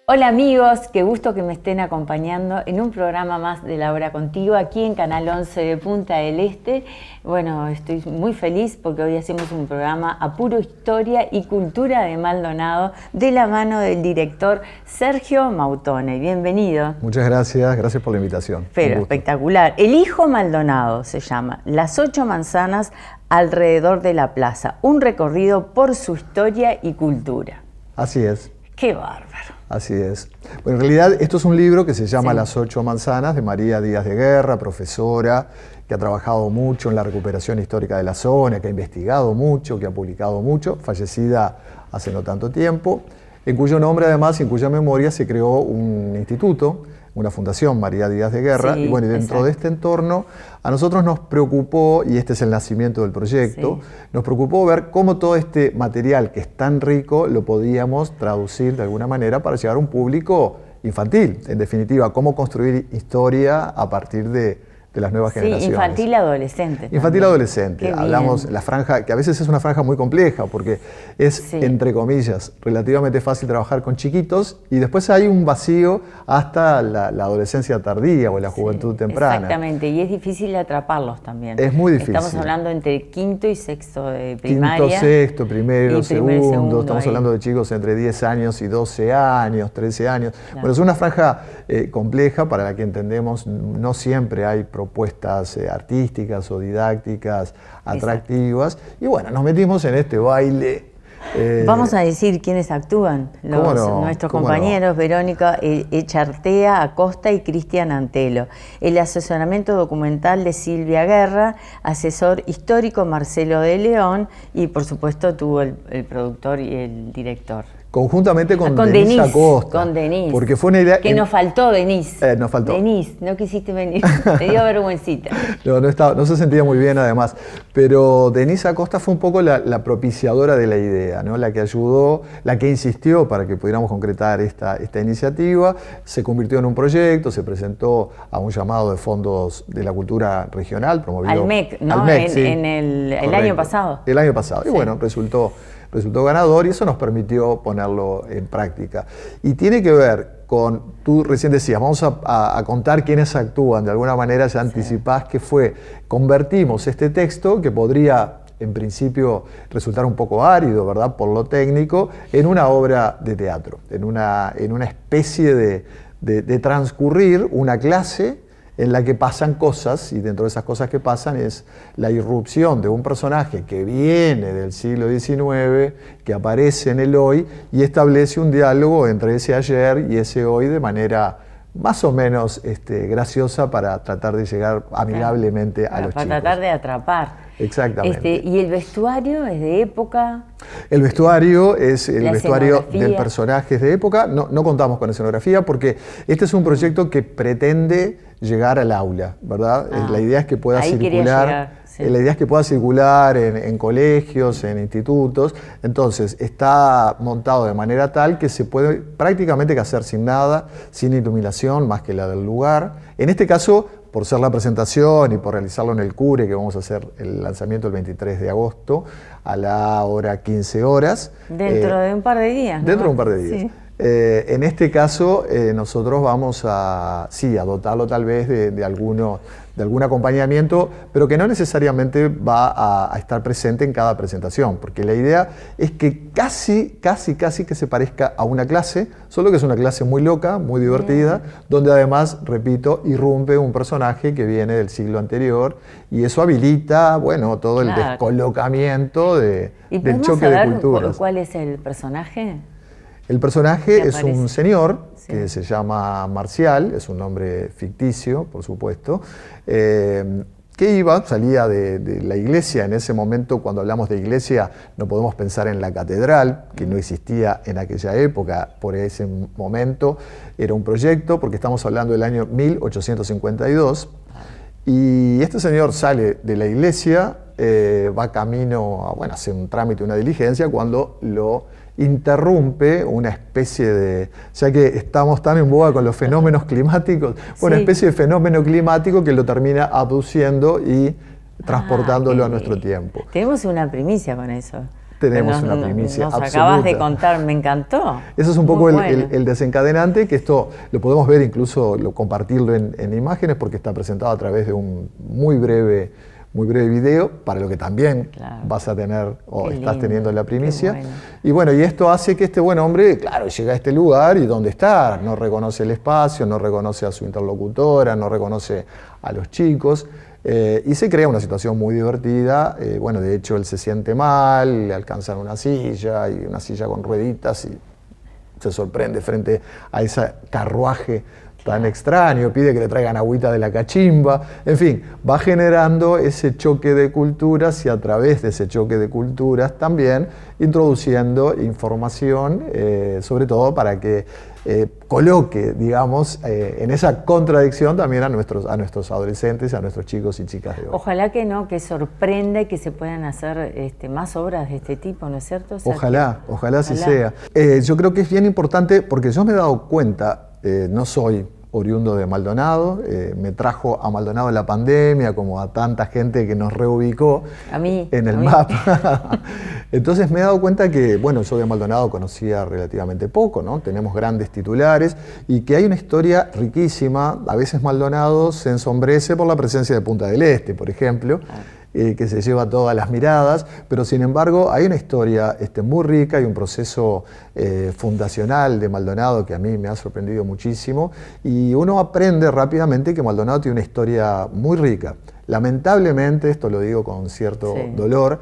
Hola amigos, qué gusto que me estén acompañando en un programa más de La Hora Contigo aquí en Canal 11 de Punta del Este. Bueno, estoy muy feliz porque hoy hacemos un programa a puro historia y cultura de Maldonado de la mano del director Sergio Mautone. Bienvenido. Muchas gracias, gracias por la invitación. Pero espectacular. El Hijo Maldonado se llama Las 8 manzanas alrededor de la plaza. Un recorrido por su historia y cultura. Así es. ¡Qué bárbaro! Así es. Bueno, en realidad esto es un libro que se llama Las 8 manzanas, de María Díaz de Guerra, profesora, que ha trabajado mucho en la recuperación histórica de la zona, que ha investigado mucho, que ha publicado mucho, fallecida hace no tanto tiempo, en cuyo nombre además y en cuya memoria se creó un instituto, una fundación, María Díaz de Guerra, y bueno, y dentro de este entorno a nosotros nos preocupó, y este es el nacimiento del proyecto, nos preocupó ver cómo todo este material que es tan rico lo podíamos traducir de alguna manera para llegar a un público infantil, en definitiva, cómo construir historia a partir de las nuevas generaciones. Infantil adolescente. Infantil adolescente. Hablamos la franja, que a veces es una franja muy compleja, porque es, entre comillas, relativamente fácil trabajar con chiquitos, y después hay un vacío hasta la adolescencia tardía o la juventud temprana. Exactamente, y es difícil atraparlos también. Es muy difícil. Estamos hablando entre quinto y sexto de primaria. Quinto, sexto, primero, segundo. Estamos ahí. Hablando de chicos entre 10 años y 12 años, 13 años. Claro. Bueno, es una franja compleja para la que entendemos no siempre hay propuestas artísticas o didácticas atractivas. Y bueno, nos metimos en este baile. Vamos a decir quiénes actúan, nuestros compañeros, Verónica Echartea Acosta y Cristian Antelo. El asesoramiento documental de Silvia Guerra, asesor histórico Marcelo de León y por supuesto tuvo el productor y el director. Conjuntamente con Denise Acosta. Con Denise. Porque fue una idea. Que nos faltó, Denise. Nos faltó. Denise, no quisiste venir. Te dio vergüencita. No se sentía muy bien, además. Pero Denise Acosta fue un poco la propiciadora de la idea, ¿no? La que ayudó, la que insistió para que pudiéramos concretar esta iniciativa. Se convirtió en un proyecto, se presentó a un llamado de fondos de la cultura regional, promovido. Al MEC, ¿no? El año pasado. El año pasado. Y bueno, resultó ganador y eso nos permitió ponerlo en práctica. Y tiene que ver con, tú recién decías, vamos a contar quiénes actúan, de alguna manera ya anticipás que fue, convertimos este texto que podría en principio resultar un poco árido, ¿verdad?, por lo técnico, en una obra de teatro, en una especie de transcurrir una clase en la que pasan cosas, y dentro de esas cosas que pasan es la irrupción de un personaje que viene del siglo XIX, que aparece en el hoy y establece un diálogo entre ese ayer y ese hoy de manera más o menos graciosa para tratar de llegar amigablemente a los chicos. Para tratar de atrapar. Exactamente. ¿Y el vestuario es de época? El vestuario es el vestuario del personaje es de época. No contamos con escenografía porque este es un proyecto que pretende llegar al aula, ¿verdad? La idea es que pueda circular. La idea es que pueda circular en colegios, en institutos. Entonces está montado de manera tal que se puede prácticamente hacer sin nada, sin iluminación más que la del lugar. En este caso, por ser la presentación y por realizarlo en el Cure, que vamos a hacer el lanzamiento el 23 de agosto a la hora 15 horas. Dentro de un par de días, ¿no? Dentro de un par de días. Sí. En este caso, nosotros vamos a dotarlo tal vez de algún acompañamiento, pero que no necesariamente va a estar presente en cada presentación, porque la idea es que casi que se parezca a una clase, solo que es una clase muy loca, muy divertida, donde además, repito, irrumpe un personaje que viene del siglo anterior, y eso habilita, bueno, todo el descolocamiento del choque de culturas. ¿Cuál es el personaje? El personaje es un señor que se llama Marcial, es un nombre ficticio, por supuesto, que salía de la iglesia. En ese momento, cuando hablamos de iglesia, no podemos pensar en la catedral, que no existía en aquella época. Por ese momento era un proyecto, porque estamos hablando del año 1852, y este señor sale de la iglesia, va camino a hacer un trámite, una diligencia, cuando lo interrumpe una especie de, ya que estamos tan en boga con los fenómenos climáticos, una especie de fenómeno climático que lo termina abduciendo y transportándolo a nuestro tiempo. Tenemos una primicia con eso. tenemos una primicia nos absoluta. Acabas de contar, me encantó. Eso es un poco el desencadenante, que esto lo podemos ver, incluso compartirlo en imágenes, porque está presentado a través de un muy breve video, para lo que también vas a tener o estás teniendo la primicia. Bueno. Y bueno, y esto hace que este buen hombre, claro, llega a este lugar y ¿dónde está? No reconoce el espacio, no reconoce a su interlocutora, no reconoce a los chicos. Y se crea una situación muy divertida. Bueno, de hecho él se siente mal, le alcanzan una silla y una silla con rueditas y se sorprende frente a ese carruaje tan extraño, pide que le traigan agüita de la cachimba, en fin, va generando ese choque de culturas y a través de ese choque de culturas también introduciendo información, sobre todo para que coloque, digamos, en esa contradicción también a nuestros adolescentes, a nuestros chicos y chicas de hoy. Ojalá que no, que sorprenda y que se puedan hacer más obras de este tipo, ¿no es cierto? O sea, ojalá así sea. Yo creo que es bien importante porque yo me he dado cuenta, no soy oriundo de Maldonado, me trajo a Maldonado la pandemia, como a tanta gente que nos reubicó en el mapa. Entonces me he dado cuenta que, bueno, yo de Maldonado conocía relativamente poco, ¿no? Tenemos grandes titulares y que hay una historia riquísima. A veces Maldonado se ensombrece por la presencia de Punta del Este, por ejemplo, que se lleva todas las miradas, pero sin embargo hay una historia muy rica y un proceso fundacional de Maldonado que a mí me ha sorprendido muchísimo, y uno aprende rápidamente que Maldonado tiene una historia muy rica. Lamentablemente, esto lo digo con cierto dolor,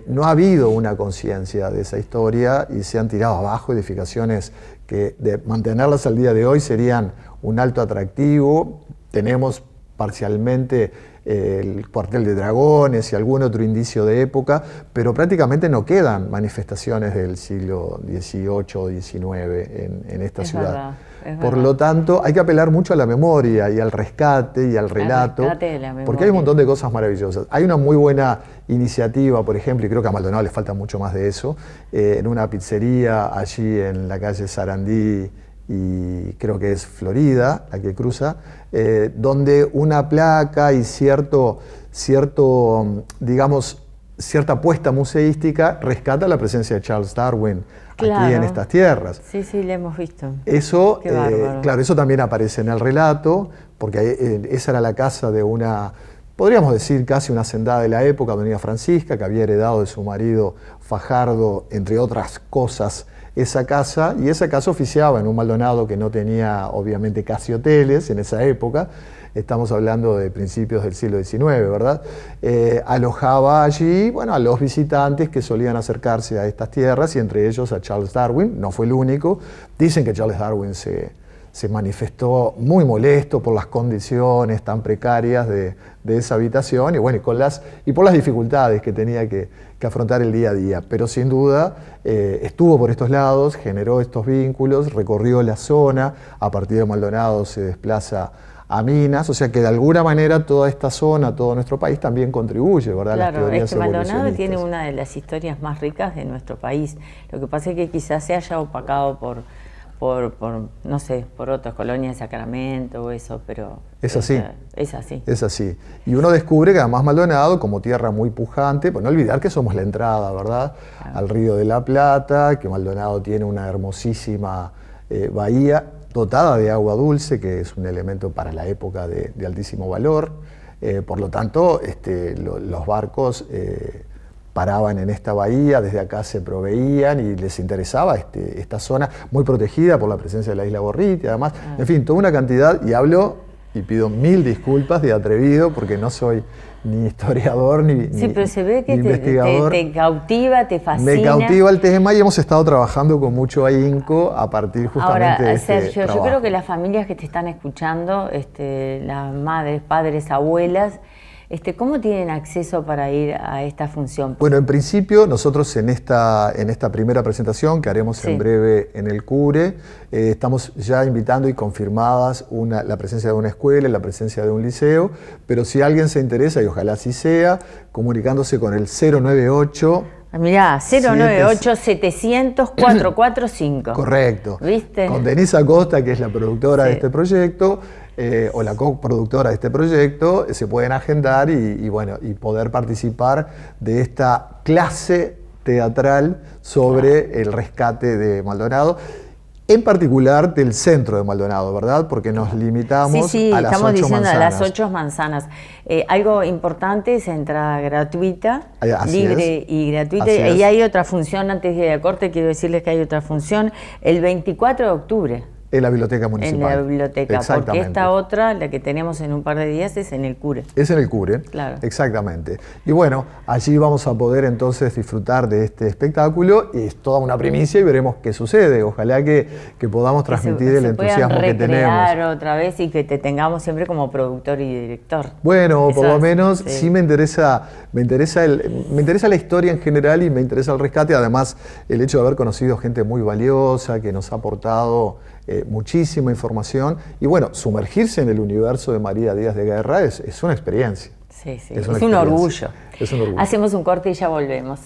no ha habido una conciencia de esa historia y se han tirado abajo edificaciones que de mantenerlas al día de hoy serían un alto atractivo. Tenemos parcialmente el cuartel de Dragones y algún otro indicio de época, pero prácticamente no quedan manifestaciones del siglo XVIII o XIX en esta ciudad. Por lo tanto, hay que apelar mucho a la memoria y al rescate y al relato, porque hay un montón de cosas maravillosas. Hay una muy buena iniciativa, por ejemplo, y creo que a Maldonado le falta mucho más de eso, en una pizzería allí en la calle Sarandí y creo que es Florida, la que cruza, donde una placa y digamos, cierta apuesta museística rescata la presencia de Charles Darwin aquí en estas tierras. Sí, sí, lo hemos visto. Eso, claro, eso también aparece en el relato, porque esa era la casa de una, podríamos decir casi una hacendada de la época, doña Francisca, que había heredado de su marido Fajardo, entre otras cosas, esa casa, y esa casa oficiaba en un Maldonado que no tenía obviamente casi hoteles en esa época, estamos hablando de principios del siglo XIX, ¿verdad? Alojaba allí, bueno, a los visitantes que solían acercarse a estas tierras y entre ellos a Charles Darwin, no fue el único. Dicen que Charles Darwin se manifestó muy molesto por las condiciones tan precarias de esa habitación y, bueno, y por las dificultades que tenía que afrontar el día a día. Pero sin duda estuvo por estos lados, generó estos vínculos, recorrió la zona, a partir de Maldonado se desplaza a Minas, o sea que de alguna manera toda esta zona, todo nuestro país también contribuye, ¿verdad? Claro, las teorías es que Maldonado tiene una de las historias más ricas de nuestro país. Lo que pasa es que quizás se haya opacado por no sé, por otras colonias de Sacramento o eso, pero... Es así. Es así. Es así. Y uno descubre que además Maldonado, como tierra muy pujante, pues no olvidar que somos la entrada, ¿verdad? Claro. Al Río de la Plata, que Maldonado tiene una hermosísima bahía dotada de agua dulce, que es un elemento para la época de altísimo valor. Por lo tanto, los barcos paraban en esta bahía, desde acá se proveían y les interesaba esta zona muy protegida por la presencia de la isla Gorriti, además, en fin, toda una cantidad, y hablo, y pido 1000 disculpas de atrevido, porque no soy ni historiador ni pero se ve que investigador. Te cautiva, te fascina. Me cautiva el tema y hemos estado trabajando con mucho ahínco a partir justamente de este Sergio, trabajo. Yo creo que las familias que te están escuchando, las madres, padres, abuelas, ¿cómo tienen acceso para ir a esta función? Bueno, en principio nosotros en esta primera presentación que haremos en breve en el CURE, estamos ya invitando y confirmadas la presencia de una escuela y la presencia de un liceo, pero si alguien se interesa, y ojalá así sea, comunicándose con el 098... Mirá, 098-700-445. Correcto. ¿Viste? Con Denise Acosta, que es la productora de este proyecto, o la coproductora de este proyecto, se pueden agendar y poder participar de esta clase teatral sobre el rescate de Maldonado. En particular del centro de Maldonado, ¿verdad? Porque nos limitamos a las 8 manzanas. Estamos diciendo a las 8 manzanas. Algo importante es entrada gratuita, libre y gratuita. Y hay otra función, antes de ir a corte, quiero decirles que hay otra función, el 24 de octubre. En la biblioteca municipal. En la biblioteca, porque esta otra, la que tenemos en un par de días, es en el Cure. Es en el Cure, claro. Exactamente. Y bueno, allí vamos a poder entonces disfrutar de este espectáculo, y es toda una primicia y veremos qué sucede. Ojalá que podamos transmitir el entusiasmo que tenemos. Otra vez y que te tengamos siempre como productor y director. Bueno, por lo menos sí me interesa la historia en general y me interesa el rescate. Además, el hecho de haber conocido gente muy valiosa que nos ha aportado muchísima información, y bueno, sumergirse en el universo de María Díaz de Guerra es una experiencia. Sí, sí, es un orgullo. Es un orgullo. Hacemos un corte y ya volvemos.